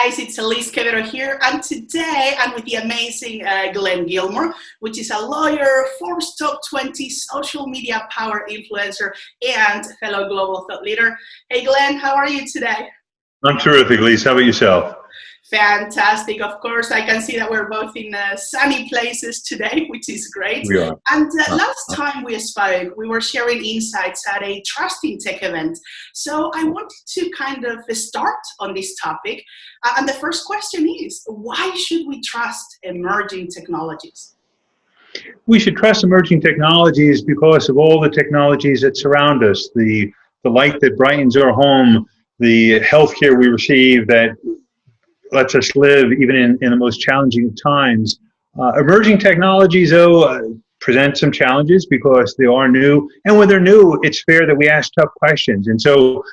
guys, it's Elise Quevedo here, and today I'm with the amazing Glen Gilmore, which is a lawyer, Forbes Top 20 social media power influencer, and fellow global thought leader. Hey Glen, how are you today? I'm terrific, Elise. How about yourself? Fantastic. Of course, I can see that we're both in sunny places today, which is great. We are. And last time we spoke, we were sharing insights at a Trust in Tech event. So I wanted to kind of start on this topic. And the first question is, why should we trust emerging technologies? We should trust emerging technologies because of all the technologies that surround us, the light that brightens our home, the healthcare we receive that lets us live even in the most challenging of times. Emerging technologies, though, present some challenges because they are new. And when they're new, it's fair that we ask tough questions. And so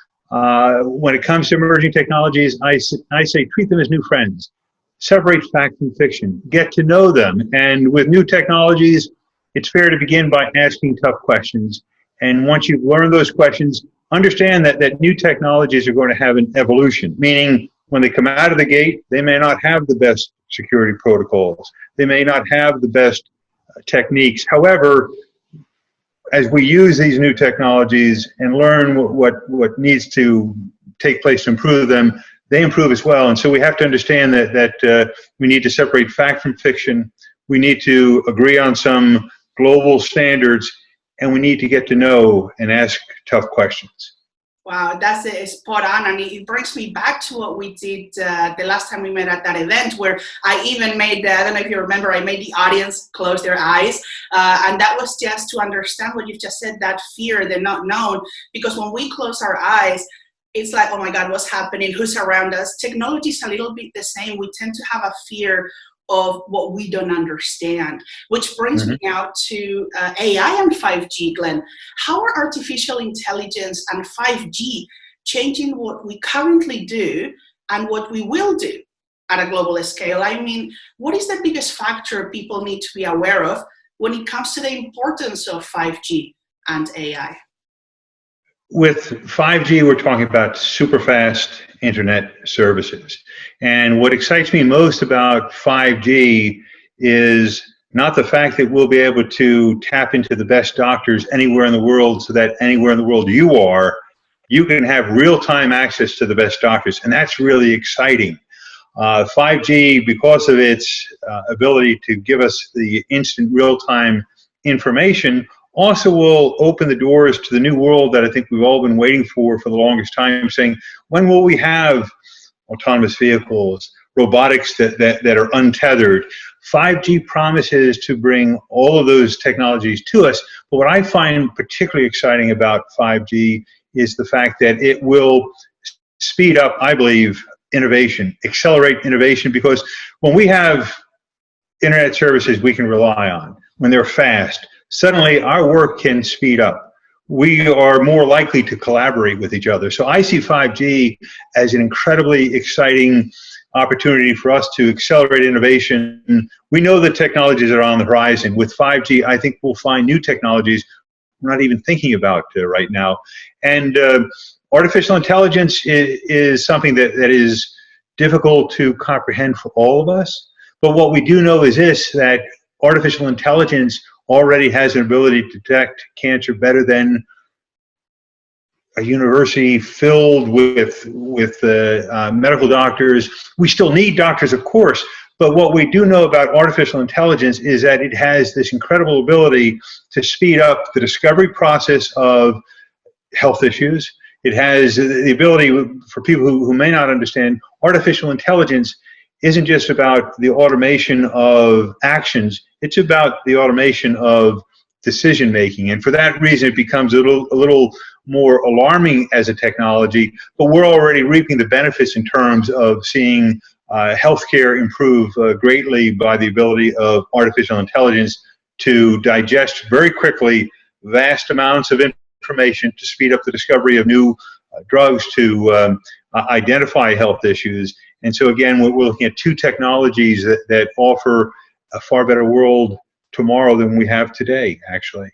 when it comes to emerging technologies, I say treat them as new friends. Separate fact from fiction. Get to know them. And with new technologies, it's fair to begin by asking tough questions. And once you've learned those questions, understand that new technologies are going to have an evolution, meaning when they come out of the gate, they may not have the best security protocols. They may not have the best techniques. However, as we use these new technologies and learn what needs to take place to improve them, they improve as well. And so we have to understand that we need to separate fact from fiction. We need to agree on some global standards, and we need to get to know and ask tough questions. Wow, that's spot on, and it brings me back to what we did the last time we met at that event, where I even made, I don't know if you remember, I made the audience close their eyes, and that was just to understand what you've just said, that fear, the not known, because when we close our eyes, it's like, oh my God, what's happening, who's around us? Technology is a little bit the same. We tend to have a fear of what we don't understand, which brings me now to AI and 5G, Glen. How are artificial intelligence and 5G changing what we currently do and what we will do at a global scale? I mean, what is the biggest factor people need to be aware of when it comes to the importance of 5G and AI? With 5G, we're talking about super fast internet services. And what excites me most about 5G is not the fact that we'll be able to tap into the best doctors anywhere in the world, so that anywhere in the world you are, you can have real-time access to the best doctors. And that's really exciting. 5G, because of its ability to give us the instant real-time information, also will open the doors to the new world that I think we've all been waiting for the longest time, saying, when will we have autonomous vehicles, robotics that are untethered? 5G promises to bring all of those technologies to us. But what I find particularly exciting about 5G is the fact that it will speed up, I believe, innovation, accelerate innovation, because when we have internet services we can rely on, when they're fast, suddenly our work can speed up. We are more likely to collaborate with each other. So I see 5G as an incredibly exciting opportunity for us to accelerate innovation. We know the technologies are on the horizon. With 5G, I think we'll find new technologies we're not even thinking about right now. And artificial intelligence is something that is difficult to comprehend for all of us. But what we do know is this, that artificial intelligence already has an ability to detect cancer better than a university filled with medical doctors. We still need doctors, of course, but what we do know about artificial intelligence is that it has this incredible ability to speed up the discovery process of health issues. It has the ability, for people who may not understand, artificial intelligence isn't just about the automation of actions, it's about the automation of decision making. And for that reason, it becomes a little more alarming as a technology, but we're already reaping the benefits in terms of seeing healthcare improve greatly by the ability of artificial intelligence to digest very quickly vast amounts of information, to speed up the discovery of new drugs, to identify health issues. And so again, we're looking at two technologies that offer a far better world tomorrow than we have today, actually.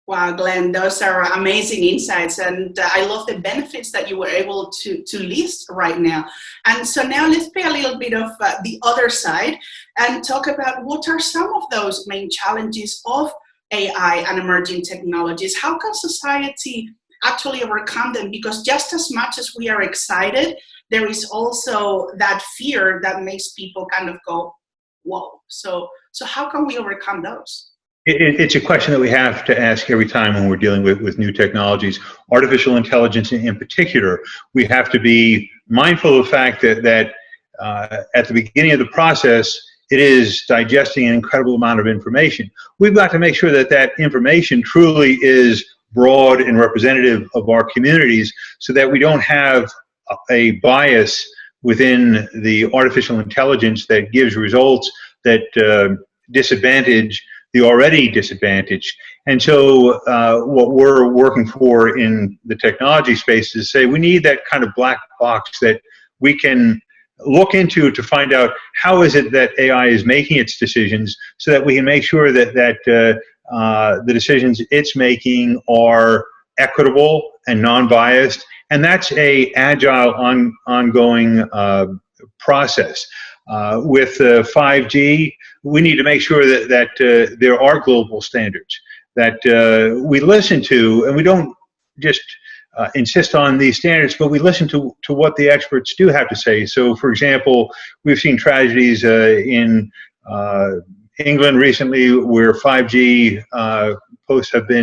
Wow, Glenn, those are amazing insights, and I love the benefits that you were able to list right now. And so now let's pay a little bit of the other side and talk about what are some of those main challenges of AI and emerging technologies. How can society actually overcome them? Because just as much as we are excited, there is also that fear that makes people kind of go, whoa. So how can we overcome those? It's a question that we have to ask every time when we're dealing with new technologies. Artificial intelligence in particular, we have to be mindful of the fact that at the beginning of the process, it is digesting an incredible amount of information. We've got to make sure that that information truly is broad and representative of our communities so that we don't have a bias within the artificial intelligence that gives results that disadvantage the already disadvantaged. And so what we're working for in the technology space is say we need that kind of black box that we can look into to find out how is it that AI is making its decisions so that we can make sure that the decisions it's making are equitable and non-biased. And that's a agile, ongoing process. With 5G, we need to make sure that there are global standards that we listen to, and we don't just insist on these standards, but we listen to what the experts do have to say. So, for example, we've seen tragedies in England recently where 5G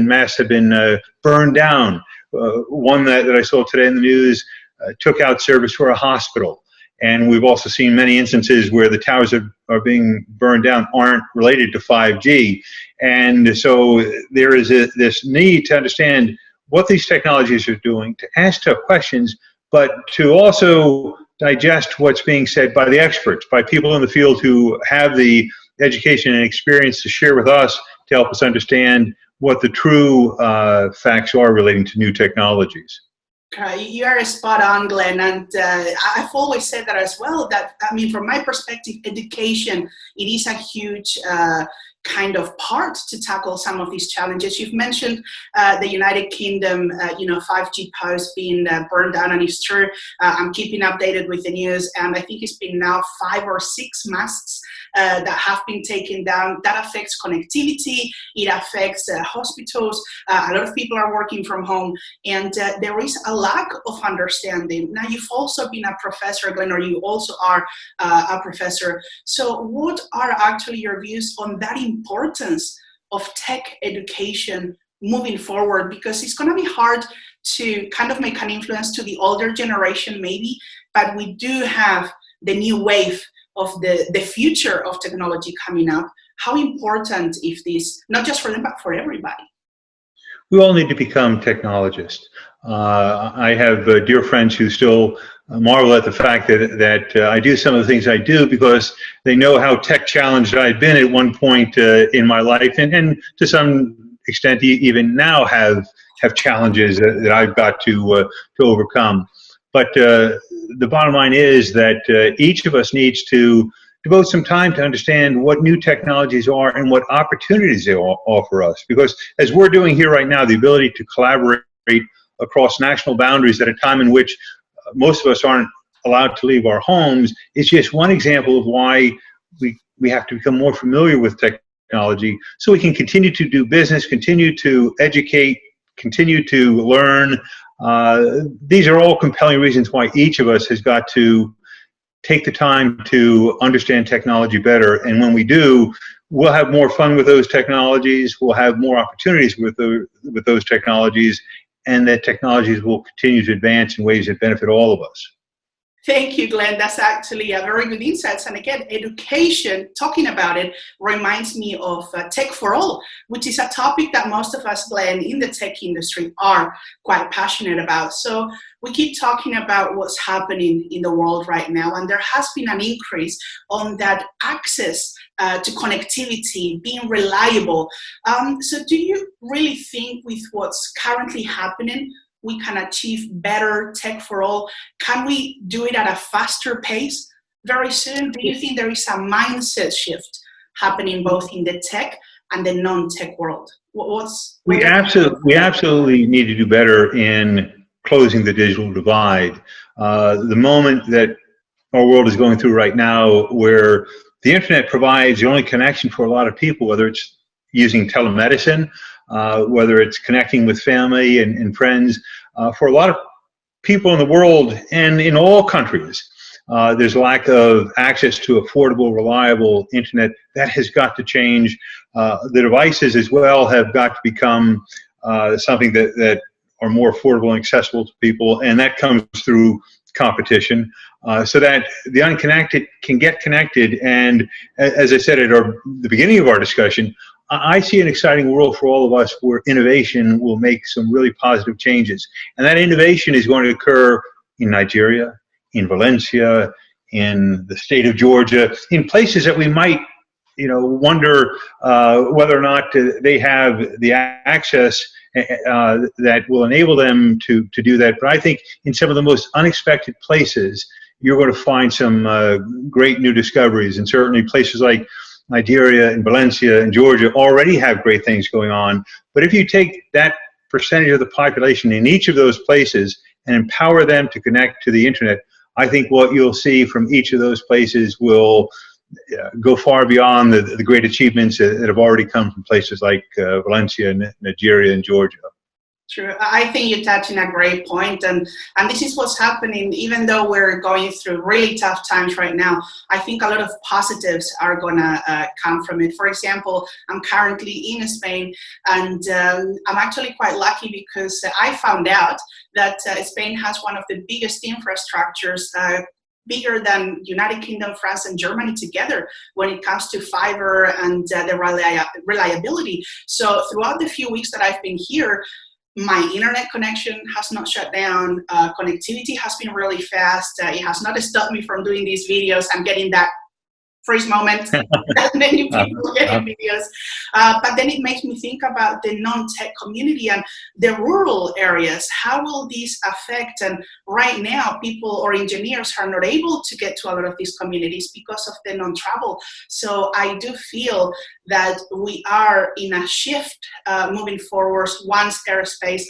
masts have been burned down. One that I saw today in the news took out service for a hospital. And we've also seen many instances where the towers are being burned down aren't related to 5G. And so there is this need to understand what these technologies are doing, to ask tough questions, but to also digest what's being said by the experts, by people in the field who have the education and experience to share with us to help us understand what the true facts are relating to new technologies. You are spot on, Glenn, and I've always said that as well, that, I mean, from my perspective, education, it is a huge kind of part to tackle some of these challenges. You've mentioned the United Kingdom, 5G posts being burned down, and it's true. I'm keeping updated with the news, and I think it's been now 5 or 6 masts that have been taken down. That affects connectivity, it affects hospitals, a lot of people are working from home, and there is a lack of understanding. Now, you've also been a professor, Glenn, or you also are a professor. So what are actually your views on that importance of tech education moving forward? Because it's going to be hard to kind of make an influence to the older generation maybe, but we do have the new wave of the future of technology coming up. How important is this, not just for them, but for everybody? We all need to become technologists. I have dear friends who still marvel at the fact that I do some of the things I do because they know how tech challenged I've been at one point in my life, and to some extent even now have challenges that I've got to overcome. But the bottom line is that each of us needs to devote some time to understand what new technologies are and what opportunities they offer us. Because as we're doing here right now, the ability to collaborate across national boundaries at a time in which most of us aren't allowed to leave our homes is just one example of why we have to become more familiar with technology so we can continue to do business, continue to educate, continue to learn. These are all compelling reasons why each of us has got to take the time to understand technology better. And when we do, we'll have more fun with those technologies, we'll have more opportunities with those technologies, and that technologies will continue to advance in ways that benefit all of us. Thank you, Glenn. That's actually a very good insight. And again, education, talking about it, reminds me of Tech for All, which is a topic that most of us, Glenn, in the tech industry are quite passionate about. So we keep talking about what's happening in the world right now, and there has been an increase on that access to connectivity, being reliable. So do you really think with what's currently happening, we can achieve better tech for all? Can we do it at a faster pace very soon? Do you think there is a mindset shift happening both in the tech and the non-tech world? We absolutely need to do better in closing the digital divide. The moment that our world is going through right now, where the internet provides the only connection for a lot of people, whether it's using telemedicine, whether it's connecting with family and friends, for a lot of people in the world and in all countries, there's a lack of access to affordable, reliable internet. That has got to change. The devices as well have got to become something that are more affordable and accessible to people, and that comes through competition, so that the unconnected can get connected. And as I said at the beginning of our discussion, I see an exciting world for all of us where innovation will make some really positive changes. And that innovation is going to occur in Nigeria, in Valencia, in the state of Georgia, in places that we might, wonder whether or not they have the access that will enable them to do that. But I think in some of the most unexpected places, you're going to find some great new discoveries. And certainly places like Nigeria and Valencia and Georgia already have great things going on. But if you take that percentage of the population in each of those places and empower them to connect to the internet, I think what you'll see from each of those places will go far beyond the great achievements that have already come from places like Valencia, Nigeria, and Georgia. True. I think you're touching a great point, and this is what's happening. Even though we're going through really tough times right now, I think a lot of positives are gonna come from it. For example, I'm currently in Spain, and I'm actually quite lucky because I found out that Spain has one of the biggest infrastructures, bigger than United Kingdom, France, and Germany together when it comes to fiber and the reliability. So throughout the few weeks that I've been here, my internet connection has not shut down. Connectivity has been really fast. It has not stopped me from doing these videos. I'm getting that freeze moment that many people get in videos. But then it makes me think about the non-tech community and the rural areas. How will these affect? And right now, people or engineers are not able to get to a lot of these communities because of the non-travel. So I do feel that we are in a shift moving forward once airspace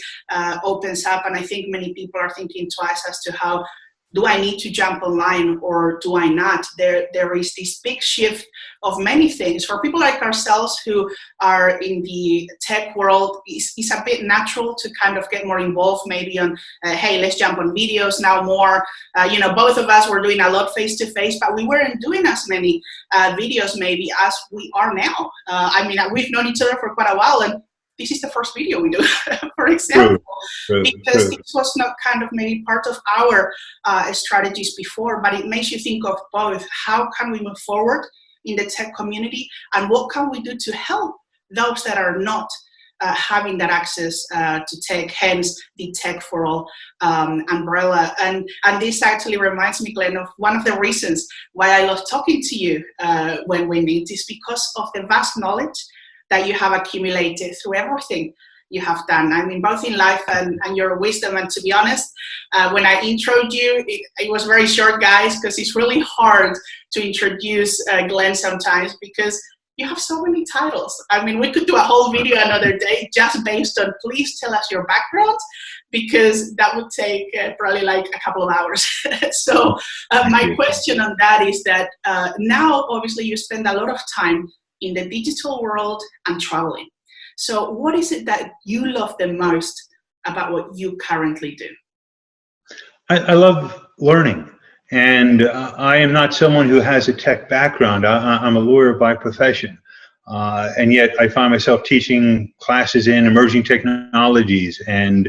opens up. And I think many people are thinking twice as to how, do I need to jump online or do I not? There is this big shift of many things. For people like ourselves who are in the tech world, it's a bit natural to kind of get more involved maybe on, hey, let's jump on videos now more. Both of us were doing a lot face-to-face, but we weren't doing as many videos maybe as we are now. We've known each other for quite a while, and this is the first video we do, for example, because this was not kind of maybe part of our strategies before, but it makes you think of both. How can we move forward in the tech community, and what can we do to help those that are not having that access to tech, hence the Tech for All umbrella. And this actually reminds me, Glenn, of one of the reasons why I love talking to you when we meet, is because of the vast knowledge that you have accumulated through everything you have done. I mean, both in life and your wisdom. And to be honest, when I introed you, it was very short, guys, because it's really hard to introduce Glenn sometimes because you have so many titles. I mean, we could do a whole video another day just based on, please tell us your background, because that would take probably like a couple of hours. So my question on that is that now, obviously, you spend a lot of time in the digital world and traveling. So what is it that you love the most about what you currently do? I love learning. And I am not someone who has a tech background. I'm a lawyer by profession. And yet I find myself teaching classes in emerging technologies and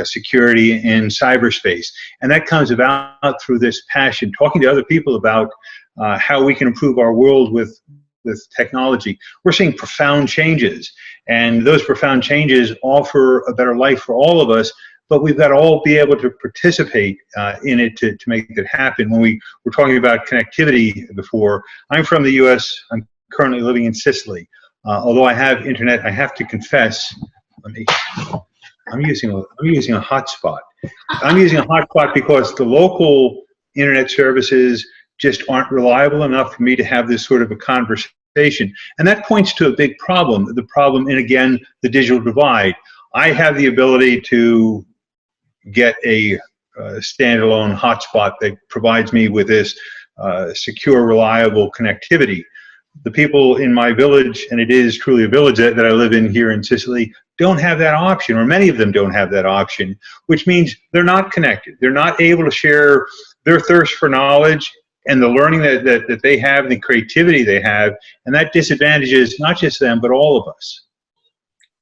security in cyberspace. And that comes about through this passion, talking to other people about how we can improve our world with technology. We're seeing profound changes, and those profound changes offer a better life for all of us, but we've got to all be able to participate in it to make it happen. When we were talking about connectivity before, I'm from the US. I'm currently living in Sicily. Although I have internet, I have to confess, I'm using a hotspot. I'm using a hotspot because the local internet services just aren't reliable enough for me to have this sort of a conversation And that points to a big problem, and again, the digital divide. I have the ability to get a standalone hotspot that provides me with this secure, reliable connectivity. The people in my village, and it is truly a village that I live in here in Sicily, don't have that option, or many of them don't have that option, which means they're not connected. They're not able to share their thirst for knowledge and the learning that they have and the creativity they have, and that disadvantages not just them, but all of us.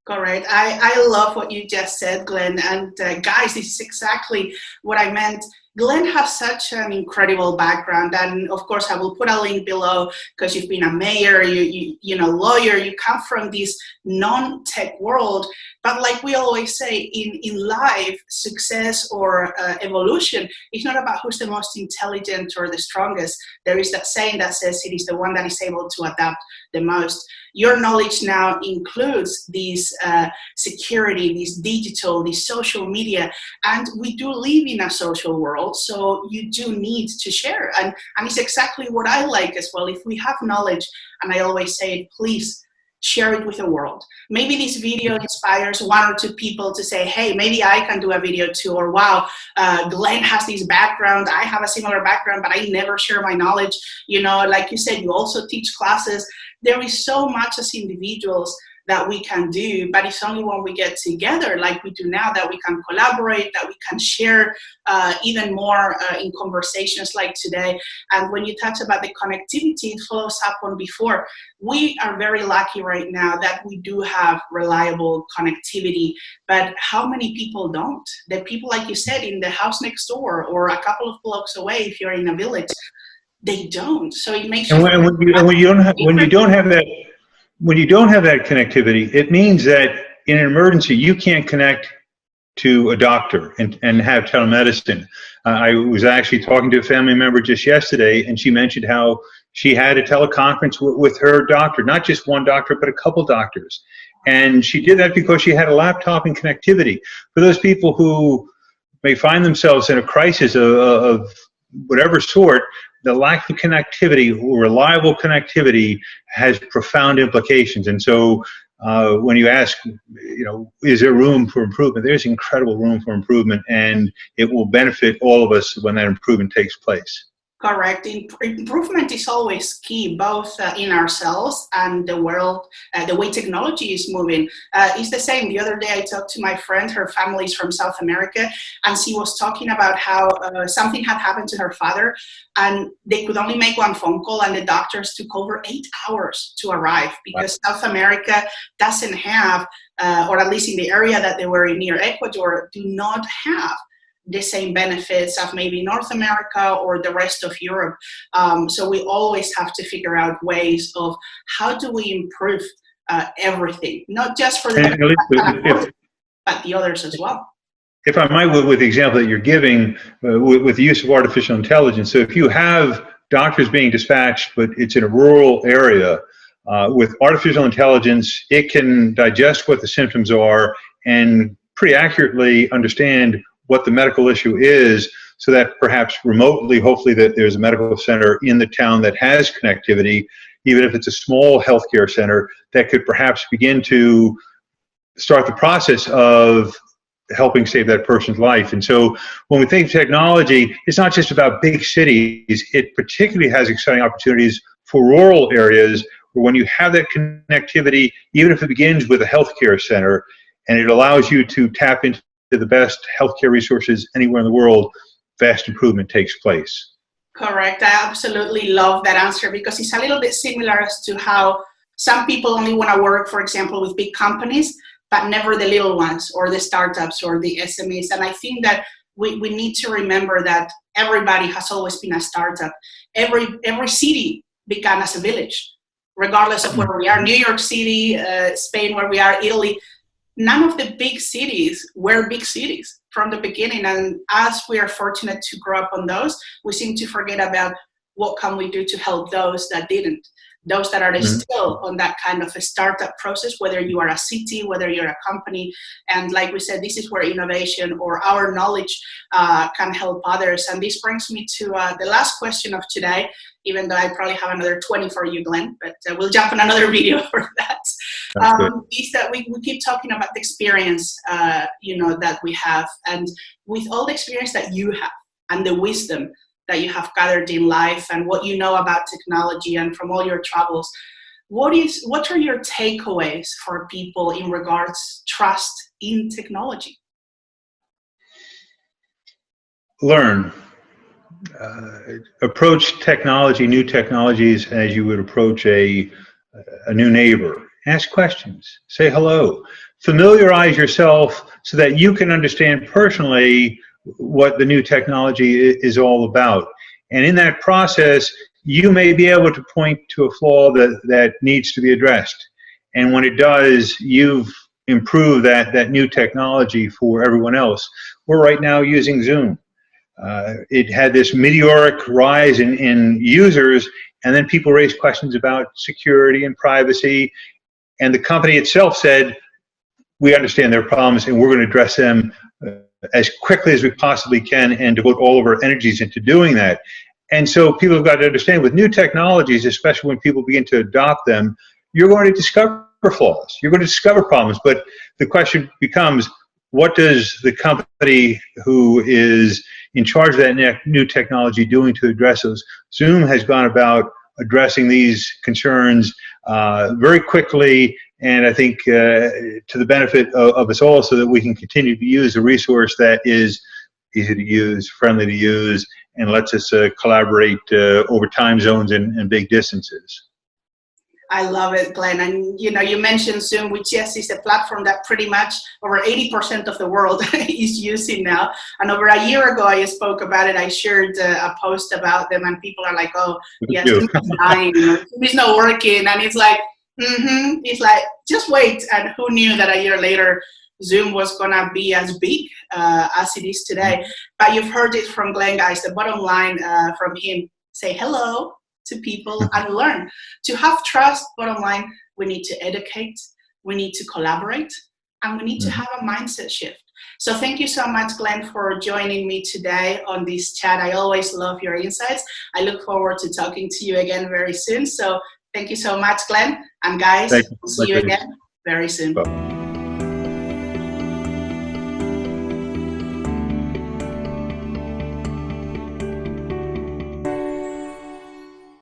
Correct. I love what you just said, Glenn. And guys, this is exactly what I meant. Glenn has such an incredible background, and of course I will put a link below because you've been a mayor, you know, lawyer, you come from this non-tech world, but like we always say in life, success or evolution is not about who's the most intelligent or the strongest. There is that saying that says it is the one that is able to adapt the most. Your knowledge now includes this security, this digital, this social media, and we do live in a social world, so you do need to share. And it's exactly what I like as well. If we have knowledge, and I always say, please share it with the world. Maybe this video inspires one or two people to say, hey, maybe I can do a video too, or wow, Glenn has this background, I have a similar background, but I never share my knowledge. You know, like you said, you also teach classes. There is so much as individuals that we can do, but it's only when we get together like we do now that we can collaborate, that we can share even more in conversations like today. And when you touch about the connectivity, it follows up on before. We are very lucky right now that we do have reliable connectivity, but how many people don't? The people, like you said, in the house next door or a couple of blocks away if you're in a village, they don't. So it makes when you don't have that connectivity, it means that in an emergency you can't connect to a doctor and have telemedicine. I was actually talking to a family member just yesterday, and she mentioned how she had a teleconference with her doctor, not just one doctor, but a couple doctors. And she did that because she had a laptop and connectivity. For those people who may find themselves in a crisis of whatever sort, the lack of connectivity, reliable connectivity, has profound implications. And so when you ask, you know, is there room for improvement? There's incredible room for improvement, and it will benefit all of us when that improvement takes place. Correct. Improvement is always key, both in ourselves and the world, the way technology is moving. It's the same. The other day I talked to my friend, her family is from South America, and she was talking about how something had happened to her father, and they could only make one phone call, and the doctors took over 8 hours to arrive because South America doesn't have, or at least in the area that they were in near Ecuador, do not have the same benefits of maybe North America or the rest of Europe. So we always have to figure out ways of how do we improve everything, not just for the but the others as well. If I might, with the example that you're giving, with the use of artificial intelligence, so if you have doctors being dispatched, but it's in a rural area, with artificial intelligence, it can digest what the symptoms are and pretty accurately understand what the medical issue is, so that perhaps remotely, hopefully, that there's a medical center in the town that has connectivity, even if it's a small healthcare center, that could perhaps begin to start the process of helping save that person's life. And so when we think of technology, it's not just about big cities. It particularly has exciting opportunities for rural areas, where when you have that connectivity, even if it begins with a healthcare center, and it allows you to tap into the best healthcare resources anywhere in the world, vast improvement takes place. Correct. I absolutely love that answer, because it's a little bit similar as to how some people only want to work, for example, with big companies, but never the little ones or the startups or the SMEs. And I think that we need to remember that everybody has always been a startup. Every city began as a village, regardless of where we are. New York City, Spain, where we are, Italy. None of the big cities were big cities from the beginning. And as we are fortunate to grow up on those, we seem to forget about what can we do to help those that didn't. those that are still on that kind of a startup process, whether you are a city, whether you're a company. And like we said, this is where innovation or our knowledge can help others. And this brings me to the last question of today, even though I probably have another 20 for you, Glenn, but we'll jump on another video for that. Is that we keep talking about the experience, that we have. And with all the experience that you have and the wisdom that you have gathered in life and what you know about technology and from all your travels, what are your takeaways for people in regards trust in technology? Learn. Approach technology, new technologies, as you would approach a new neighbor. Ask questions. Say hello. Familiarize yourself so that you can understand personally what the new technology is all about. And in that process, you may be able to point to a flaw that needs to be addressed. And when it does, you've improved that new technology for everyone else. We're right now using Zoom. It had this meteoric rise in users, and then people raised questions about security and privacy. And the company itself said, we understand their problems and we're going to address them as quickly as we possibly can and devote all of our energies into doing that. And so people have got to understand with new technologies, especially when people begin to adopt them, you're going to discover flaws, you're going to discover problems. But the question becomes, what does the company who is in charge of that new technology doing to address those? Zoom has gone about addressing these concerns very quickly, and I think to the benefit of us all, so that we can continue to use a resource that is easy to use, friendly to use, and lets us collaborate over time zones and big distances. I love it, Glenn. And you mentioned Zoom, which yes is a platform that pretty much over 80% of the world is using now. And over a year ago, I spoke about it. I shared a post about them, and people are like, "Oh, yes, Zoom is dying. Zoom is not working." And it's like, it's like, just wait. And who knew that a year later, Zoom was gonna be as big as it is today? But you've heard it from Glenn, guys. The bottom line from him: say hello to people and learn. To have trust, bottom line, we need to educate, we need to collaborate, and we need to have a mindset shift. So thank you so much, Glenn, for joining me today on this chat. I always love your insights. I look forward to talking to you again very soon. So thank you so much, Glenn. And guys, we'll see you again very soon. Bye.